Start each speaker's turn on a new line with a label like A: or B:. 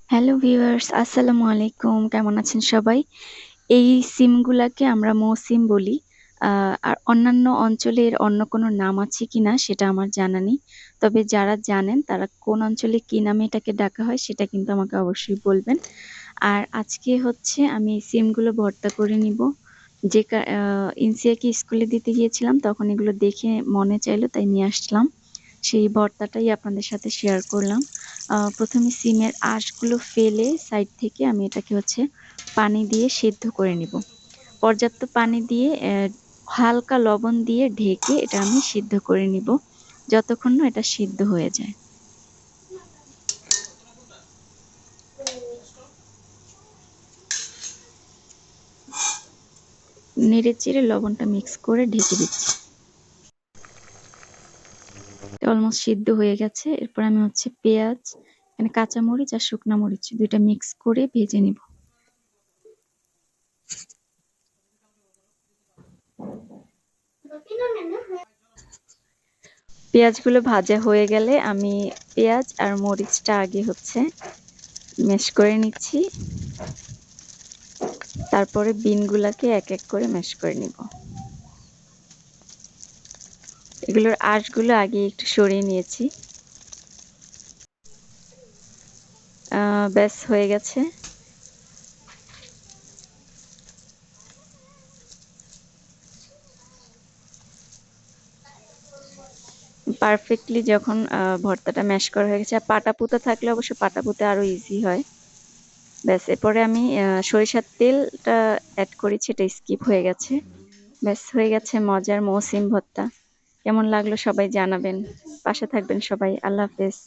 A: Hello viewers, আসসালামু আলাইকুম। কেমন আছেন সবাই? এই সিমগুলাকে আমরা মৌসিম বলি। আর অন্যান্য অঞ্চলে এর অন্য কোনো নাম আছে কিনা সেটা আমার জানা নেই। তবে যারা জানেন তারা কোন অঞ্চলে কি নামে এটাকে ডাকা হয় সেটা কিন্তু আমাকে অবশ্যই বলবেন। আর আজকে হচ্ছে আমি এই সিমগুলো ভর্তা করে নিব। যে ইনসিয়াকে স্কুলে দিতে গিয়েছিলাম তখন এগুলো দেখে মনে চাইলো তাই নিয়ে আসলাম। সেই ভর্তাটাই আপনাদের সাথে শেয়ার করলাম। প্রথমে সিমের আঁশগুলো ফেলে সাইড থেকে আমি এটাকে হচ্ছে পানি দিয়ে সেদ্ধ করে নিব। পর্যাপ্ত পানি দিয়ে হালকা লবণ দিয়ে ঢেকে এটা আমি সিদ্ধ করে নিব যতক্ষণ না এটা সিদ্ধ হয়ে যায়। নেড়ে চেড়ে লবণটা মিক্স করে ঢেকে দিচ্ছি। অলমোস্ট সিদ্ধ হয়ে গেছে। এরপর আমি হচ্ছে পেঁয়াজ, এখানে কাঁচা মরিচ আর শুকনা মরিচ দুইটা মিক্স করে ভেজে নিব। পেঁয়াজগুলো ভাজা হয়ে গেলে আমি পেঁয়াজ আর মরিচটা আগে হচ্ছে ম্যাশ করে নিচ্ছি, তারপরে বিনগুলাকে এক এক করে ম্যাশ করে নিব। এগুলোর আঁশগুলো আগে একটু সরিয়ে নিয়েছি। ব্যাস হয়ে গেছে। পারফেক্টলি যখন ভর্তাটা ম্যাশ করা হয়ে গেছে, আর পাটা পুঁতা থাকলে অবশ্য পাটা পুঁতে আরো ইজি হয়। ব্যাস এরপরে আমি সরিষার তেলটা অ্যাড করেছি, এটা স্কিপ হয়ে গেছে। ব্যাস হয়ে গেছে মজার মৌসিম ভর্তা। কেমন লাগলো সবাই জানাবেন। পাশে থাকবেন সবাই। আল্লাহ হাফেজ।